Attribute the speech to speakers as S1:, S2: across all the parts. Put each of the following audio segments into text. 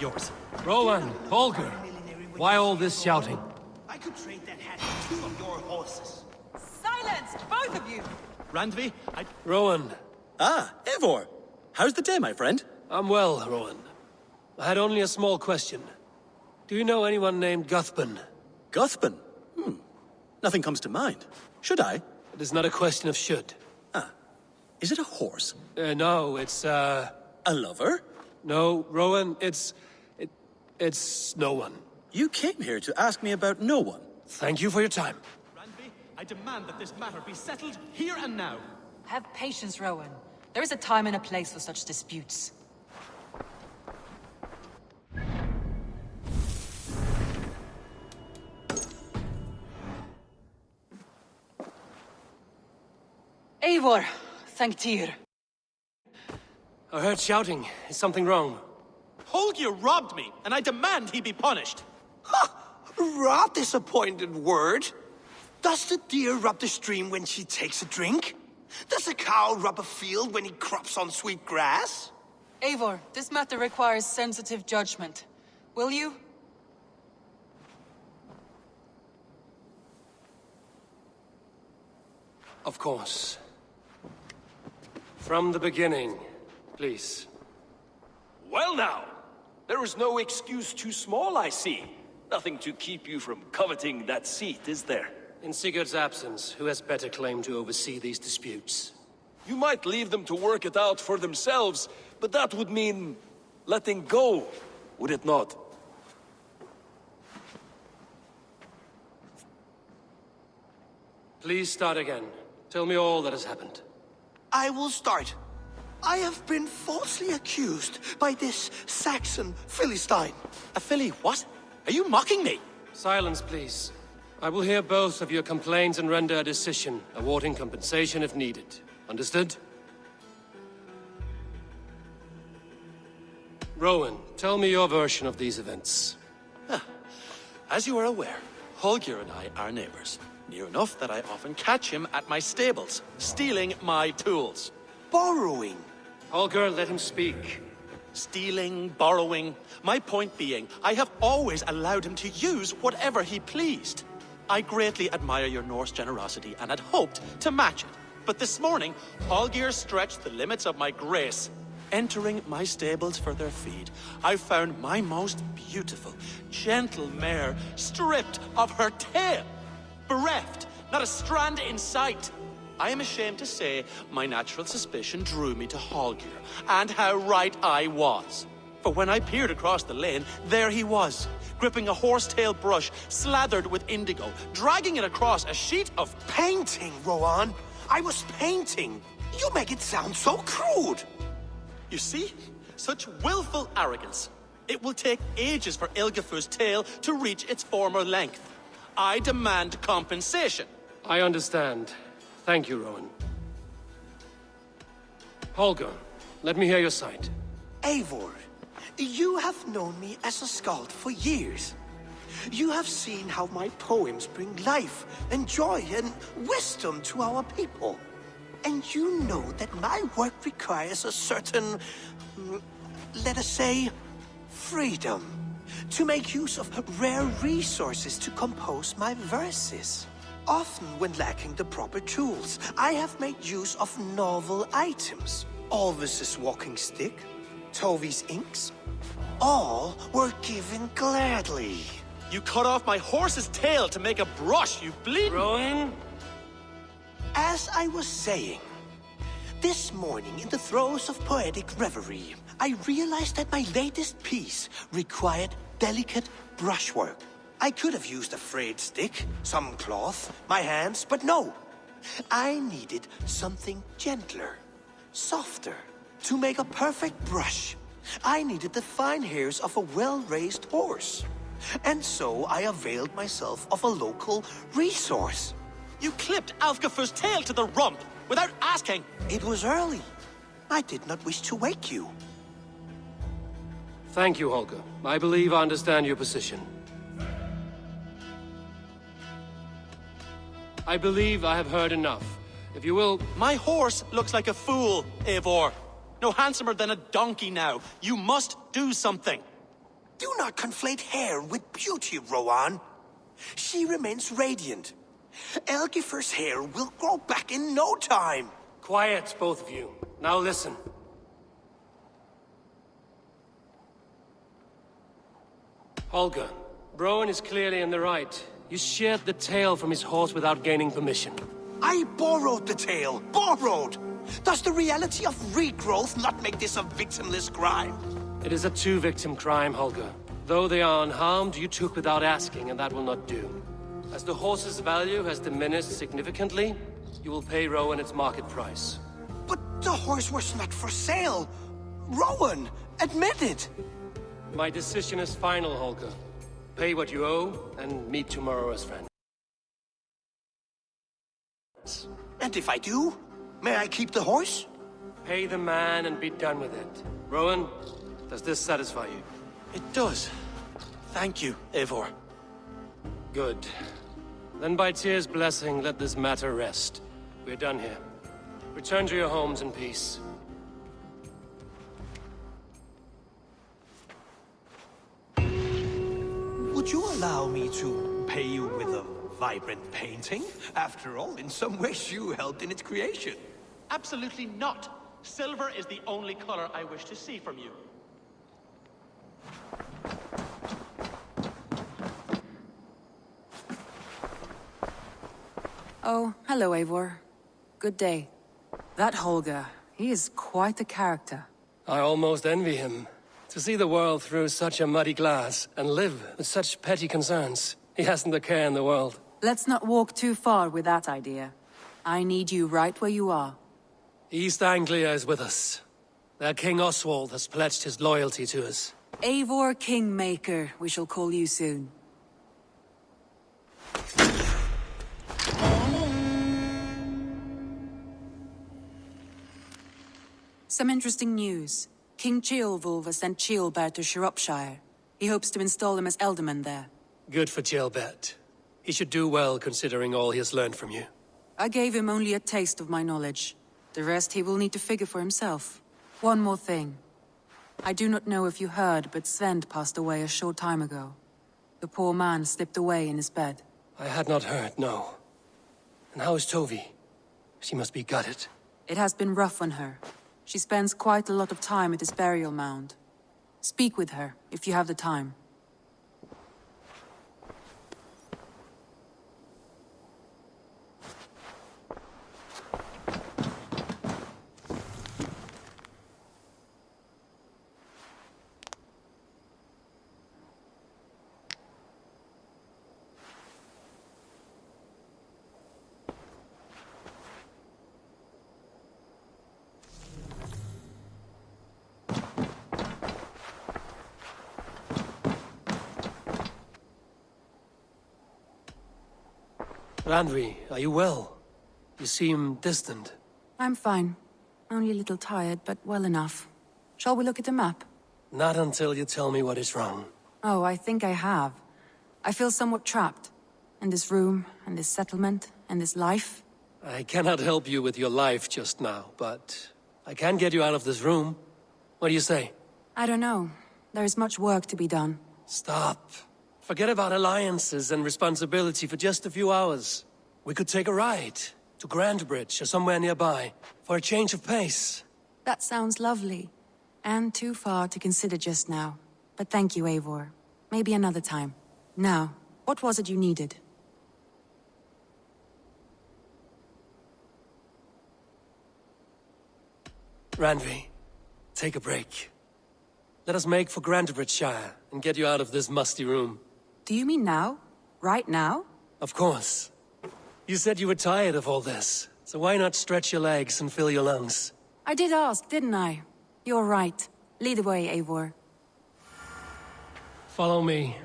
S1: of yours.
S2: Rowan, Holger, why all this shouting?
S3: I could trade that hat for 2 of your horses.
S4: Silence, both of you!
S1: Randvi,
S2: Rowan,
S1: Ah, Eivor! How's the day, my friend?
S2: I'm well, Rowan. I had only a small question. Do you know anyone named Guthban?
S1: Guthban? Nothing comes to mind. Should I?
S2: It is not a question of should.
S1: Is it a horse?
S2: No, it's,
S1: A lover?
S2: No, Rowan, it's no one.
S1: You came here to ask me about no one.
S2: Thank you for your time.
S1: Randvi, I demand that this matter be settled here and now.
S4: Have patience, Rowan. There is a time and a place for such disputes. Eivor, thank Tyr.
S2: I heard shouting. Is something wrong?
S1: Holger robbed me, and I demand he be punished.
S3: Raw disappointed word. Does the deer rub the stream when she takes a drink? Does a cow rub a field when he crops on sweet grass?
S4: Eivor, this matter requires sensitive judgment. Will you?
S2: Of course. From the beginning, please.
S5: Well now, there is no excuse too small, I see. Nothing to keep you from coveting that seat, is there?
S2: In Sigurd's absence, who has better claim to oversee these disputes?
S5: You might leave them to work it out for themselves, but that would mean letting go, would it not?
S2: Please start again. Tell me all that has happened.
S3: I will start. I have been falsely accused by this Saxon Philistine.
S1: A filly what? Are you mocking me?
S2: Silence, please. I will hear both of your complaints and render a decision, awarding compensation if needed. Understood? Rowan, tell me your version of these events.
S1: As you are aware, Holger and I are neighbors. Near enough that I often catch him at my stables, stealing my tools.
S3: Borrowing.
S2: Holger, let him speak.
S1: Stealing, borrowing. My point being, I have always allowed him to use whatever he pleased. I greatly admire your Norse generosity and had hoped to match it. But this morning, Holger stretched the limits of my grace. Entering my stables for their feed, I found my most beautiful, gentle mare stripped of her tail. Bereft, not a strand in sight. I am ashamed to say my natural suspicion drew me to Holger, and how right I was. For when I peered across the lane, there he was, gripping a horsetail brush slathered with indigo, dragging it across a sheet of
S3: Painting, Rowan. I was painting. You make it sound so crude.
S1: You see? Such willful arrogance. It will take ages for Ilgafur's tail to reach its former length. I demand compensation.
S2: I understand. Thank you, Rowan. Holger, let me hear your side.
S3: Eivor, you have known me as a skald for years. You have seen how my poems bring life and joy and wisdom to our people. And you know that my work requires a certain, let us say, freedom to make use of rare resources to compose my verses. Often when lacking the proper tools, I have made use of novel items. Alvis's walking stick, Tovi's inks, all were given gladly.
S1: You cut off my horse's tail to make a brush, you bleeding...
S2: Rowan?
S3: As I was saying, this morning in the throes of poetic reverie, I realized that my latest piece required delicate brushwork. I could have used a frayed stick, some cloth, my hands, but no. I needed something gentler, softer. To make a perfect brush, I needed the fine hairs of a well-raised horse. And so I availed myself of a local resource.
S1: You clipped Alfgafur's tail to the rump without asking.
S3: It was early. I did not wish to wake you.
S2: Thank you, Holger. I believe I understand your position. I believe I have heard enough. If you will...
S1: My horse looks like a fool, Eivor. No handsomer than a donkey now. You must do something.
S3: Do not conflate hair with beauty, Rowan. She remains radiant. Elgifer's hair will grow back in no time.
S2: Quiet, both of you. Now listen. Holger, Rowan is clearly in the right. You sheared the tail from his horse without gaining permission.
S3: I borrowed the tail. Borrowed! Does the reality of regrowth not make this a victimless crime?
S2: It is a two-victim crime, Holger. Though they are unharmed, you took without asking, and that will not do. As the horse's value has diminished significantly, you will pay Rowan its market price.
S3: But the horse was not for sale. Rowan, admit it.
S2: My decision is final, Holger. Pay what you owe, and meet tomorrow as friends.
S3: And if I do, may I keep the horse?
S2: Pay the man and be done with it. Rowan, does this satisfy you?
S1: It does. Thank you, Eivor.
S2: Good. Then by Tyr's blessing, let this matter rest. We're done here. Return to your homes in peace.
S3: Would you allow me to pay you with a vibrant painting? After all, in some ways you helped in its creation.
S1: Absolutely not. Silver is the only color I wish to see from you.
S6: Oh, hello, Eivor. Good day. That Holger, he is quite a character.
S2: I almost envy him. To see the world through such a muddy glass, and live with such petty concerns. He hasn't a care in the world.
S6: Let's not walk too far with that idea. I need you right where you are.
S2: East Anglia is with us. Their King Oswald has pledged his loyalty to us.
S6: Eivor Kingmaker, we shall call you soon. Some interesting news. King Ceolwulf has sent Ceolbert to Shropshire. He hopes to install him as Elderman there.
S2: Good for Ceolbert. He should do well considering all he has learned from you.
S6: I gave him only a taste of my knowledge. The rest he will need to figure for himself. One more thing. I do not know if you heard, but Svend passed away a short time ago. The poor man slipped away in his bed.
S2: I had not heard, no. And how is Tovi? She must be gutted.
S6: It has been rough on her. She spends quite a lot of time at his burial mound. Speak with her, if you have the time.
S2: Randvi, are you well? You seem distant.
S6: I'm fine. Only a little tired, but well enough. Shall we look at the map?
S2: Not until you tell me what is wrong.
S6: Oh, I think I have. I feel somewhat trapped. In this room, and this settlement, and this life.
S2: I cannot help you with your life just now, but I can get you out of this room. What do you say?
S6: I don't know. There is much work to be done.
S2: Stop. Forget about alliances and responsibility for just a few hours. We could take a ride to Grandbridge or somewhere nearby for a change of pace.
S6: That sounds lovely. And too far to consider just now. But thank you, Eivor. Maybe another time. Now, what was it you needed?
S2: Randvi, take a break. Let us make for Grandbridgeshire and get you out of this musty room.
S6: Do you mean now? Right now?
S2: Of course. You said you were tired of all this, so why not stretch your legs and fill your lungs?
S6: I did ask, didn't I? You're right. Lead the way, Eivor.
S2: Follow me.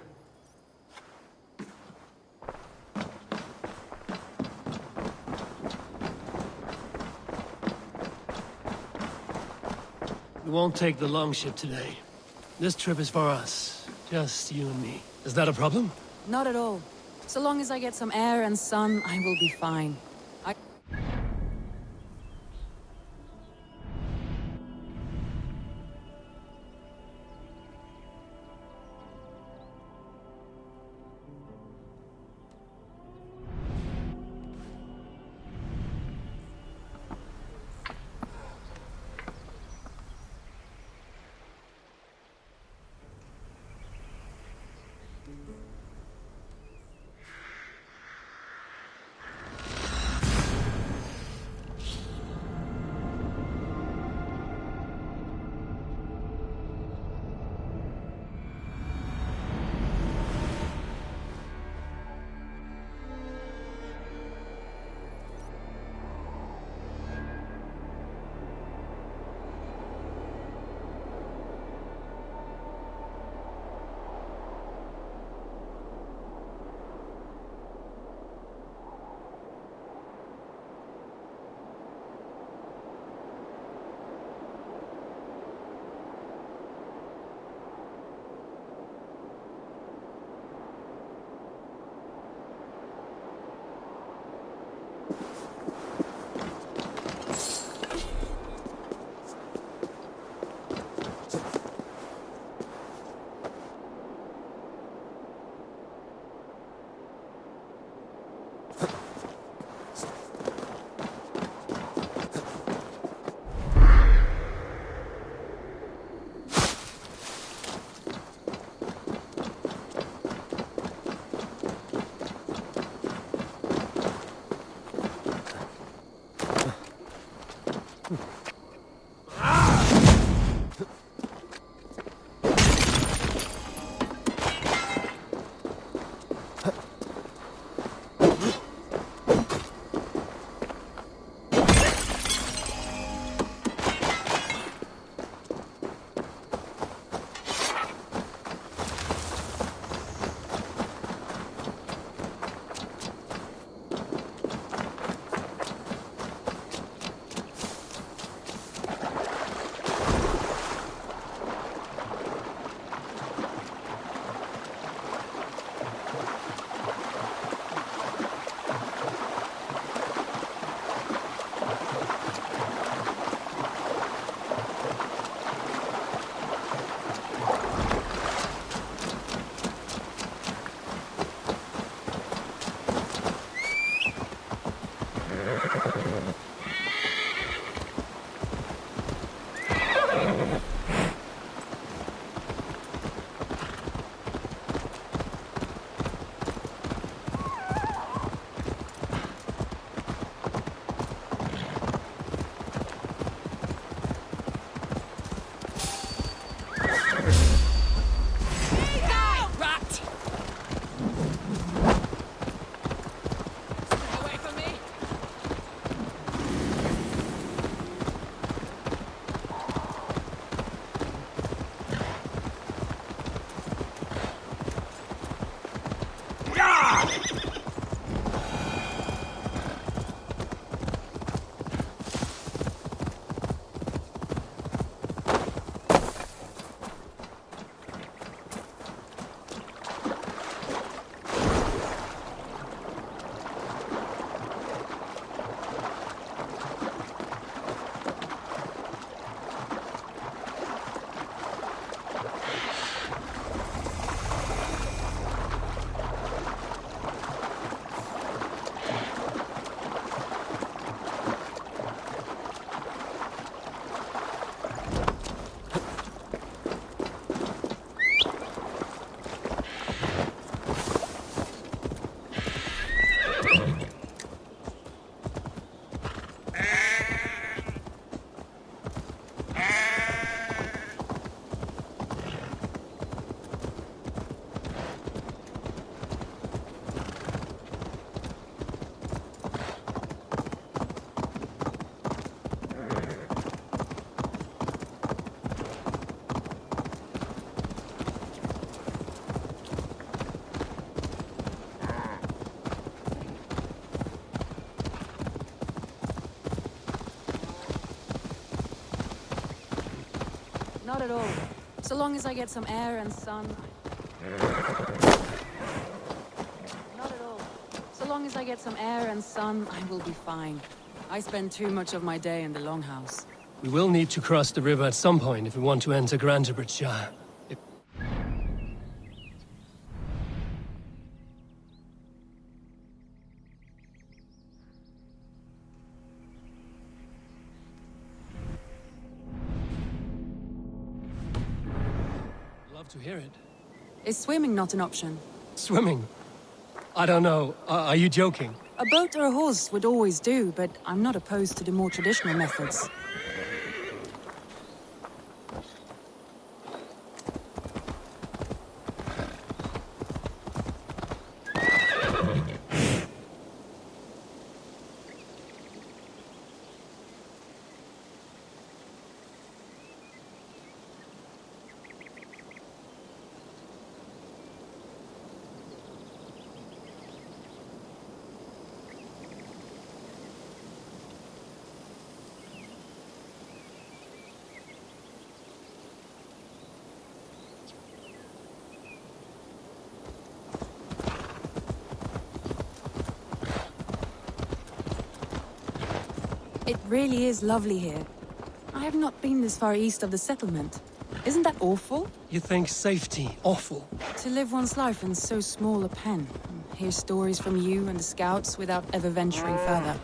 S2: We won't take the longship today. This trip is for us. Just you and me. Is that a problem?
S6: Not at all. So long as I get some air and sun, I will be fine. Not at all. So long as I get some air and sun. Not at all. So long as I get some air and sun, I will be fine. I spend too much of my day in the Longhouse.
S2: We will need to cross the river at some point if we want to enter Grantebridgeshire. Love to hear it.
S6: Is swimming not an option?
S2: Swimming? I don't know. Are you joking?
S6: A boat or a horse would always do, but I'm not opposed to the more traditional methods. It really is lovely here. I have not been this far east of the settlement. Isn't that awful?
S2: You think safety awful?
S6: To live one's life in so small a pen. And hear stories from you and the scouts without ever venturing further.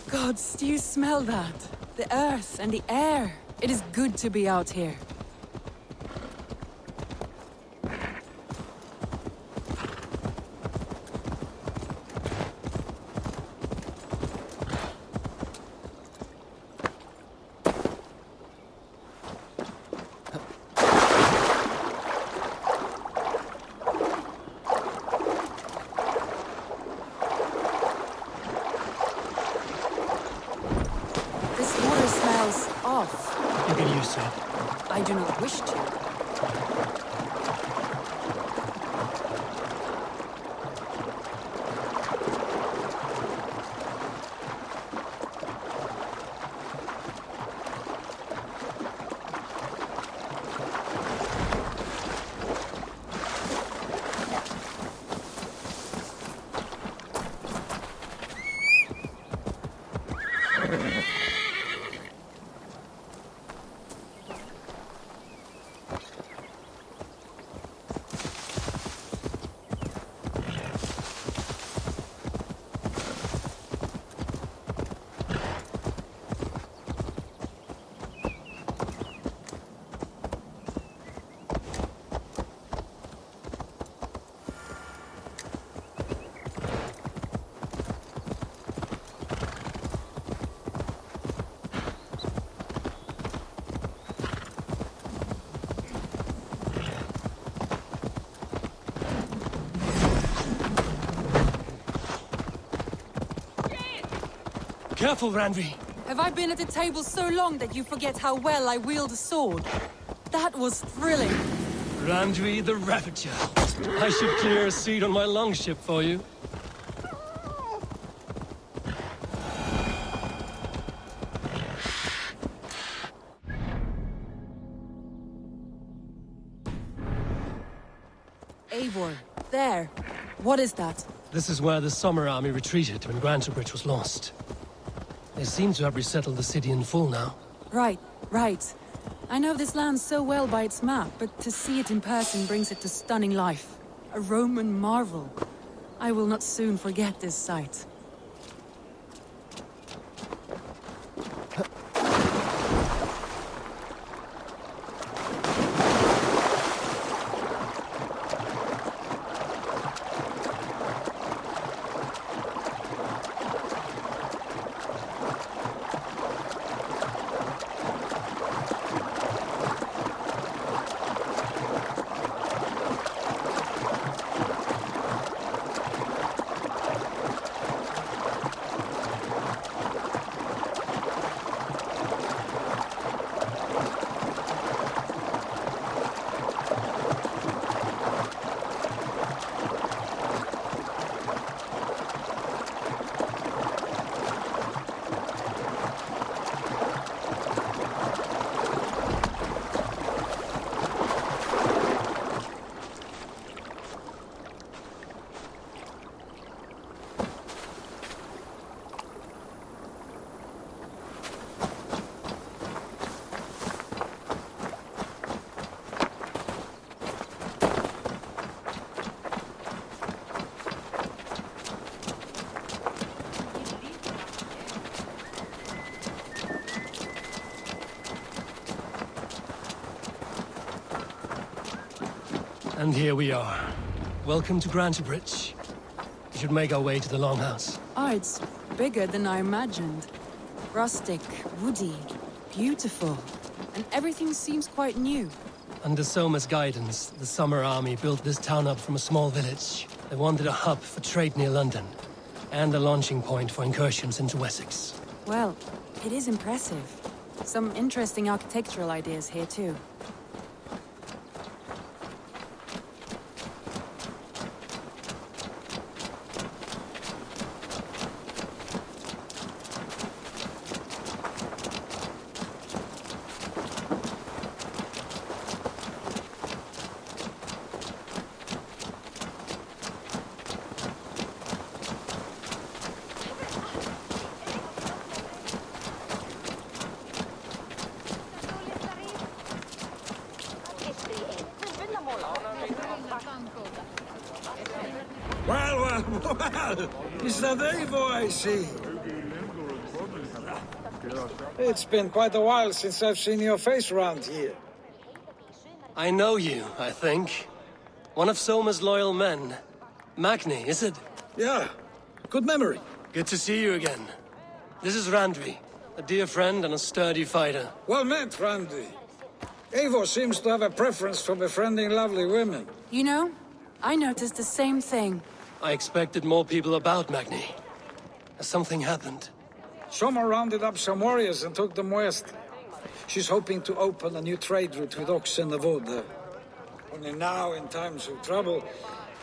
S6: Gods, do you smell that? The earth and the air. It is good to be out here.
S2: You get used to it.
S6: I do not wish to.
S2: Careful, Randvi.
S6: Have I been at the table so long that you forget how well I wield a sword? That was thrilling.
S2: Randvi the Ravager. I should clear a seat on my longship for you.
S6: Eivor, there. What is that?
S2: This is where the Summer Army retreated when Grantebridge was lost. They seem to have resettled the city in full now.
S6: Right. I know this land so well by its map, but to see it in person brings it to stunning life. A Roman marvel. I will not soon forget this sight.
S2: And here we are. Welcome to Grantebridge. We should make our way to the Longhouse.
S6: Oh, it's bigger than I imagined. Rustic, woody, beautiful. And everything seems quite new.
S2: Under Soma's guidance, the Summer Army built this town up from a small village. They wanted a hub for trade near London, and a launching point for incursions into Wessex.
S6: Well, it is impressive. Some interesting architectural ideas here too.
S7: Well, is that Eivor I see? It's been quite a while since I've seen your face around here.
S2: I know you, I think. One of Soma's loyal men. Magni, is it?
S7: Yeah, good memory.
S2: Good to see you again. This is Randvi, a dear friend and a sturdy fighter.
S7: Well met, Randy. Eivor seems to have a preference for befriending lovely women.
S6: You know, I noticed the same thing.
S2: I expected more people about Magni. Has something happened?
S7: Soma rounded up some warriors and took them west. She's hoping to open a new trade route with oxen and wood. Only now, in times of trouble,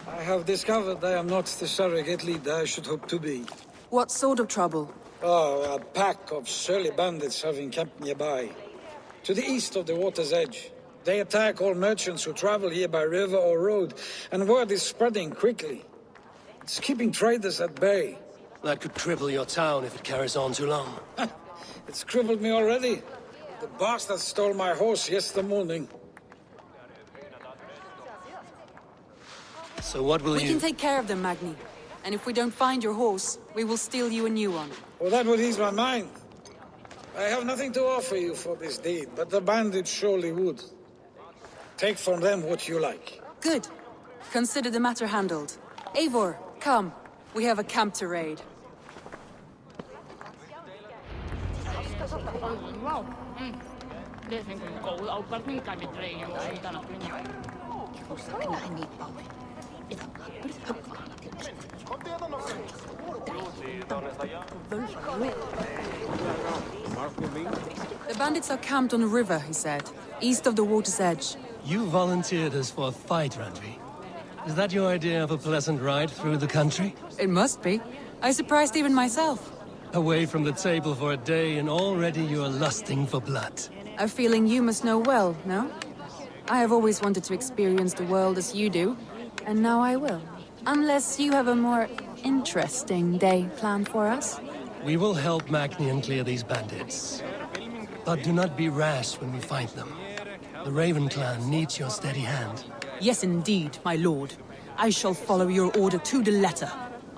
S7: I have discovered I am not the surrogate leader I should hope to be.
S6: What sort of trouble?
S7: Oh, a pack of surly bandits have encamped nearby. To the east of the water's edge. They attack all merchants who travel here by river or road, and word is spreading quickly. It's keeping traders at bay.
S2: That could cripple your town if it carries on too long.
S7: It's crippled me already. The bastard stole my horse yesterday morning.
S2: So what will
S6: We
S2: you...
S6: can take care of them, Magni. And if we don't find your horse, we will steal you a new one.
S7: Well, that would ease my mind. I have nothing to offer you for this deed, but the bandits surely would. Take from them what you like.
S6: Good. Consider the matter handled. Eivor, come. We have a camp to raid. The bandits are camped on the river, he said, east of the water's edge.
S2: You volunteered us for a fight, Randvi. Is that your idea of a pleasant ride through the country?
S6: It must be. I surprised even myself.
S2: Away from the table for a day and already you are lusting for blood.
S6: A feeling you must know well, no? I have always wanted to experience the world as you do, and now I will. Unless you have a more interesting day planned for us.
S2: We will help Magnian clear these bandits. But do not be rash when we find them. The Raven clan needs your steady hand.
S6: Yes, indeed, my lord. I shall follow your order to the letter.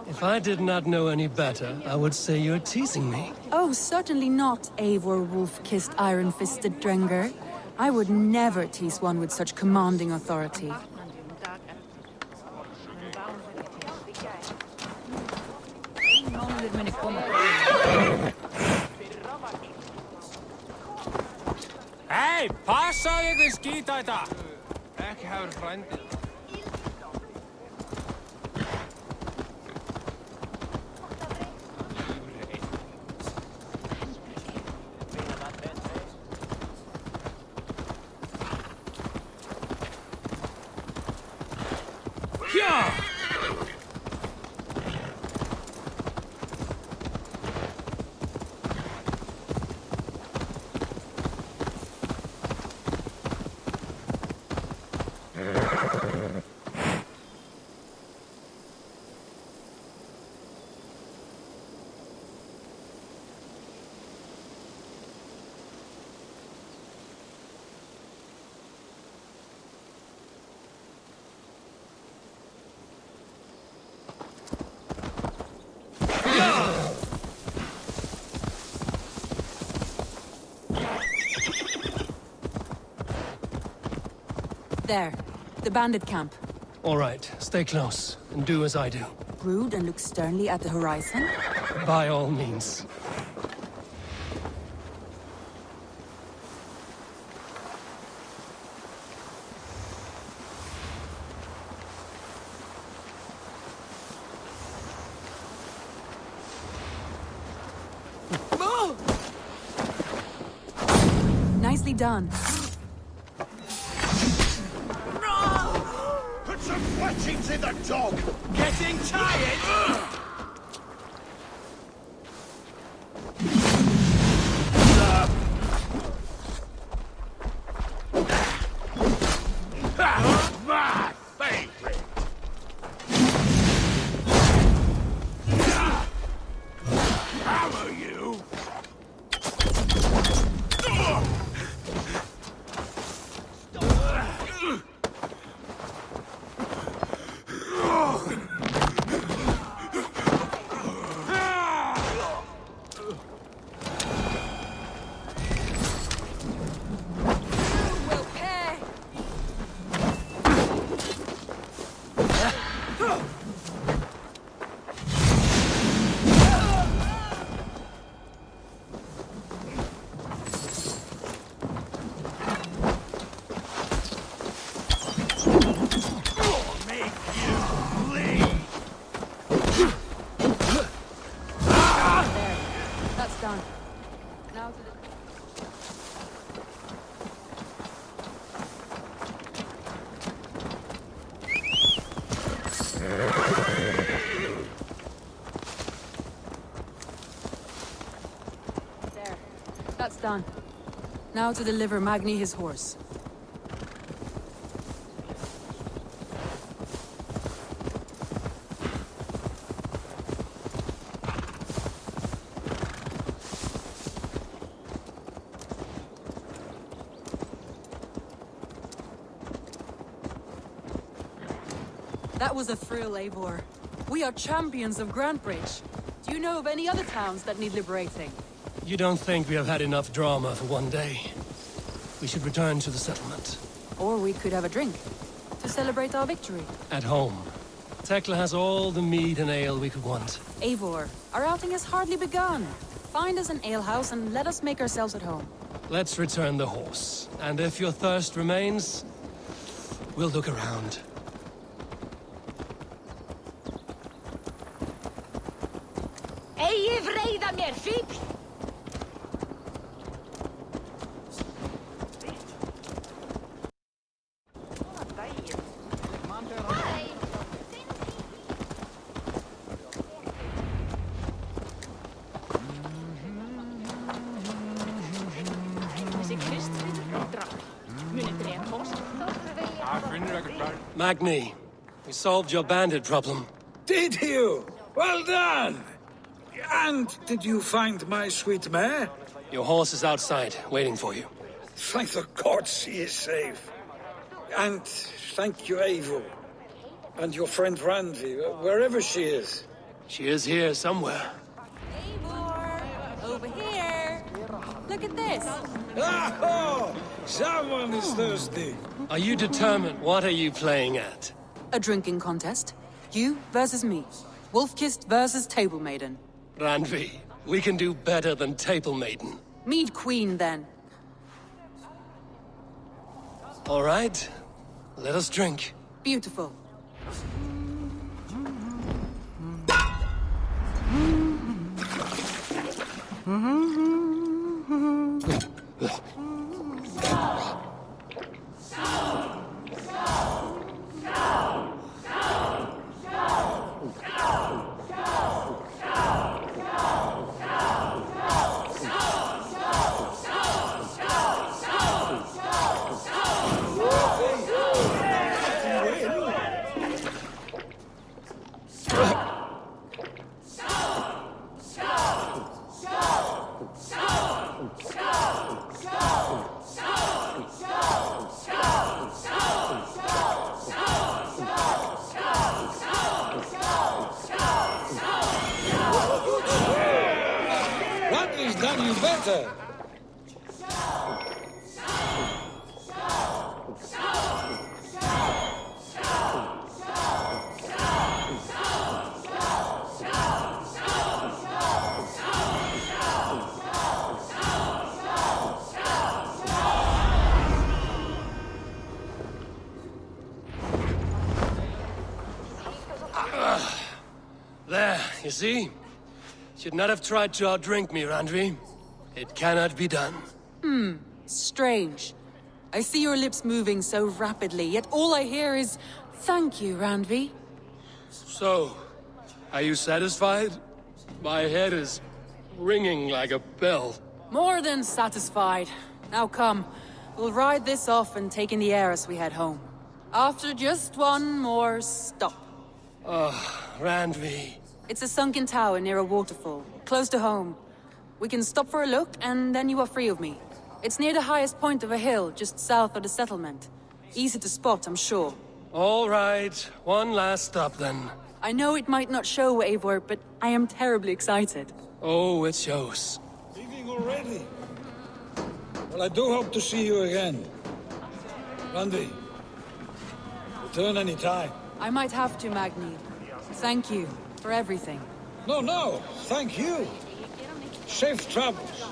S2: If I did not know any better, I would say you're teasing me.
S6: Oh, certainly not, Eivor wolf-kissed iron-fisted Drenger. I would never tease one with such commanding authority.
S8: Hei, passaðu ykkur skítæta! Ekki hafur frændið.
S6: There, the bandit camp.
S2: All right, stay close, and do as I do.
S6: Brood and look sternly at the horizon.
S2: By all means.
S6: Nicely done.
S3: Put some fletchings in the dog!
S8: Getting tired?
S3: My favorite! Hammer you!
S6: Done. Now to the... There. That's done. Now to deliver Magni his horse. That was a thrill, Eivor. We are champions of Grantbridge. Do you know of any other towns that need liberating?
S2: You don't think we have had enough drama for one day? We should return to the settlement.
S6: Or we could have a drink, to celebrate our victory.
S2: At home. Tekla has all the mead and ale we could want.
S6: Eivor, our outing has hardly begun. Find us an alehouse and let us make ourselves at home.
S2: Let's return the horse. And if your thirst remains, we'll look around.
S9: Eigi vreiða mér, fíbl!
S2: Magni, we solved your bandit problem.
S7: Did you? Well done! And did you find my sweet mare?
S2: Your horse is outside, waiting for you.
S7: Thank the gods he is safe. And thank you, Eivor. And your friend Randi, wherever she is.
S2: She is here somewhere.
S6: Eivor! Over here! Look at this!
S7: Oh! Someone is thirsty.
S2: Are you determined? What are you playing at?
S6: A drinking contest. You versus me. Wolf-kissed versus Table Maiden.
S2: Randvi, we can do better than Table Maiden.
S6: Mead Queen, then.
S2: All right, let us drink.
S6: Beautiful.
S7: Randi's done you better.
S2: There, you see? Should not have tried to outdrink me, Randvi. It cannot be done.
S6: Strange. I see your lips moving so rapidly, yet all I hear is, "Thank you, Randvi."
S2: So, are you satisfied? My head is ringing like a bell.
S6: More than satisfied. Now come, we'll ride this off and take in the air as we head home. After just one more stop.
S2: Randvi.
S6: It's a sunken tower near a waterfall, close to home. We can stop for a look, and then you are free of me. It's near the highest point of a hill, just south of the settlement. Easy to spot, I'm sure.
S2: All right, one last stop then.
S6: I know it might not show, Eivor, but I am terribly excited.
S2: Oh, it shows.
S7: Leaving already? Well, I do hope to see you again. Randi, return any time.
S6: I might have to, Magni. Thank you for everything.
S7: No, thank you. Safe travels.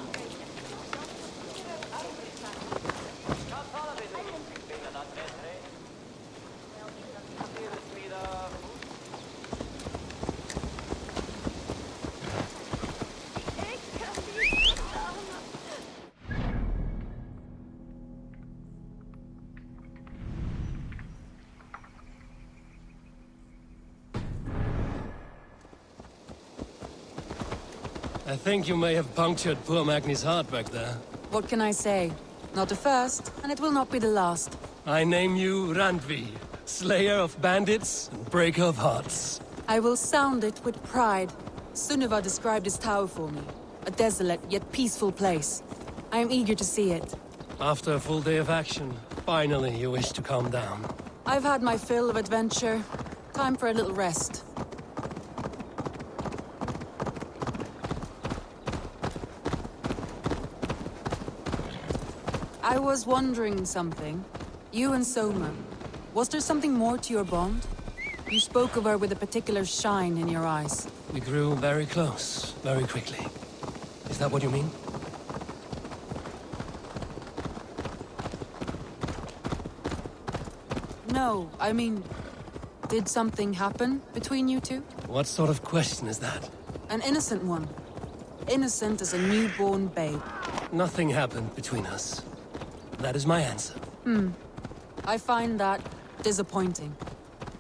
S2: I think you may have punctured poor Magni's heart back there.
S6: What can I say? Not the first, and it will not be the last.
S2: I name you Randvi, slayer of bandits and breaker of hearts.
S6: I will sound it with pride. Sunniva described this tower for me. A desolate yet peaceful place. I am eager to see it.
S2: After a full day of action, finally you wish to calm down.
S6: I've had my fill of adventure. Time for a little rest. I was wondering something. You and Soma. Was there something more to your bond? You spoke of her with a particular shine in your eyes.
S2: We grew very close, very quickly. Is that what you mean?
S6: No, I mean... Did something happen between you two?
S2: What sort of question is that?
S6: An innocent one. Innocent as a newborn babe.
S2: Nothing happened between us. That is my answer.
S6: I find that disappointing.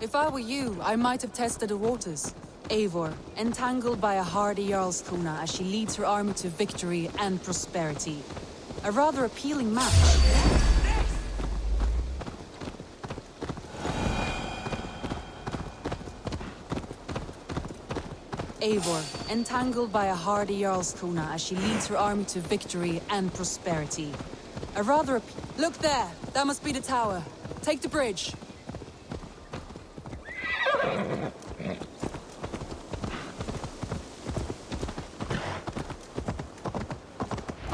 S6: If I were you, I might have tested the waters. Eivor, entangled by a hardy Jarlskona as she leads her army to victory and prosperity. A rather appealing match. Eivor, entangled by a hardy Jarlskona as she leads her army to victory and prosperity. A rather Look there! That must be the tower. Take the bridge.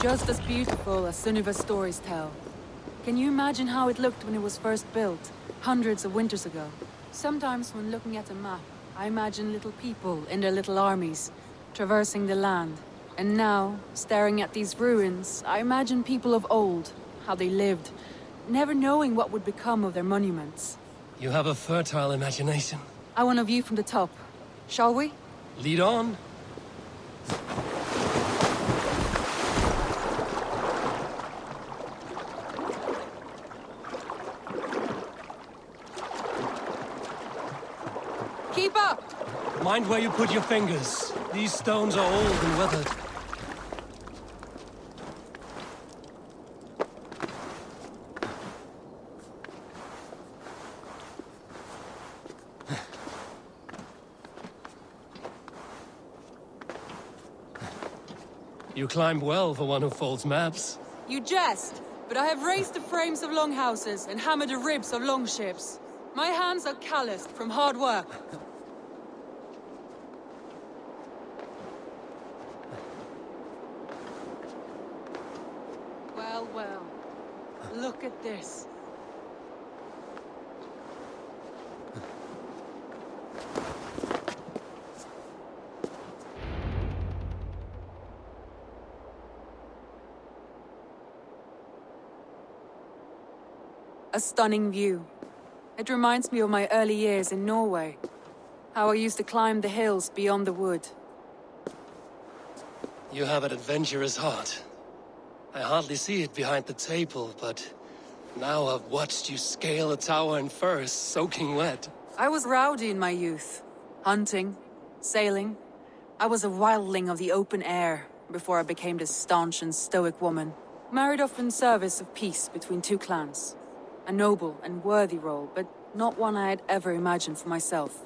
S6: Just as beautiful as Sunniva's stories tell. Can you imagine how it looked when it was first built, hundreds of winters ago? Sometimes when looking at a map, I imagine little people in their little armies, traversing the land. And now, staring at these ruins, I imagine people of old, how they lived, never knowing what would become of their monuments.
S2: You have a fertile imagination.
S6: I want a view from the top. Shall we?
S2: Lead on.
S6: Keep up!
S2: Mind where you put your fingers. These stones are old and weathered. You climbed well for one who folds maps.
S6: You jest, but I have raised the frames of longhouses and hammered the ribs of longships. My hands are calloused from hard work. Well, well. Look at this. A stunning view. It reminds me of my early years in Norway. How I used to climb the hills beyond the wood.
S2: You have an adventurous heart. I hardly see it behind the table, but now I've watched you scale a tower in furs, soaking wet.
S6: I was rowdy in my youth. Hunting, sailing. I was a wildling of the open air before I became this staunch and stoic woman. Married off in service of peace between two clans. A noble and worthy role, but not one I had ever imagined for myself.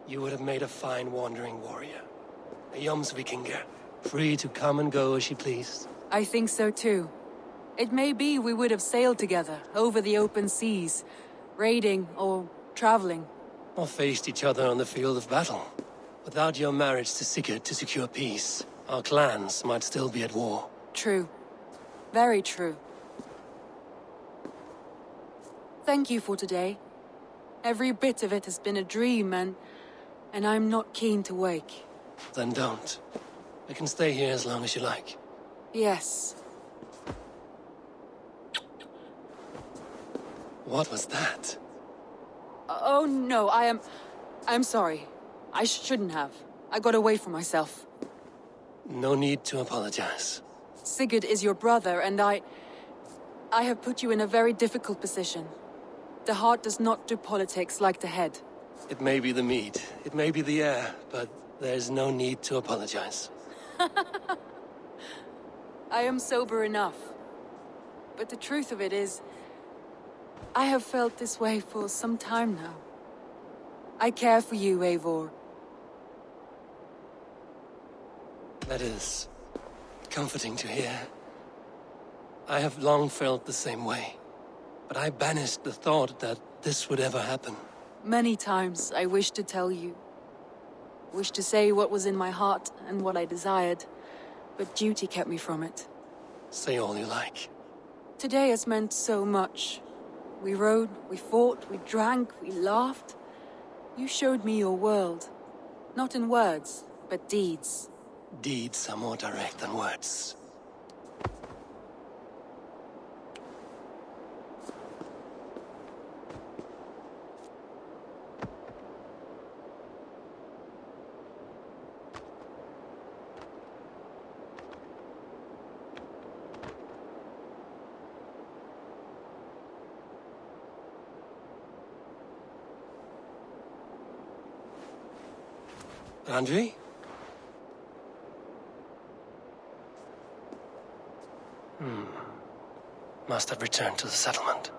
S2: You would have made a fine wandering warrior. A Jomsvikinger, free to come and go as she pleased.
S6: I think so too. It may be we would have sailed together, over the open seas, raiding or traveling.
S2: Or faced each other on the field of battle. Without your marriage to Sigurd to secure peace, our clans might still be at war.
S6: True. Very true. Thank you for today. Every bit of it has been a dream, and I'm not keen to wake.
S2: Then don't. I can stay here as long as you like.
S6: Yes.
S2: What was that?
S6: Oh no, I'm sorry. I shouldn't have. I got away from myself.
S2: No need to apologize.
S6: Sigurd is your brother, and I have put you in a very difficult position. The heart does not do politics like the head.
S2: It may be the meat, it may be the air, but there's no need to apologize.
S6: I am sober enough. But the truth of it is, I have felt this way for some time now. I care for you, Eivor.
S2: That is comforting to hear. I have long felt the same way. But I banished the thought that this would ever happen.
S6: Many times I wished to tell you. Wished to say what was in my heart and what I desired. But duty kept me from it.
S2: Say all you like.
S6: Today has meant so much. We rode, we fought, we drank, we laughed. You showed me your world. Not in words, but deeds.
S2: Deeds are more direct than words. Anji? Must have returned to the settlement.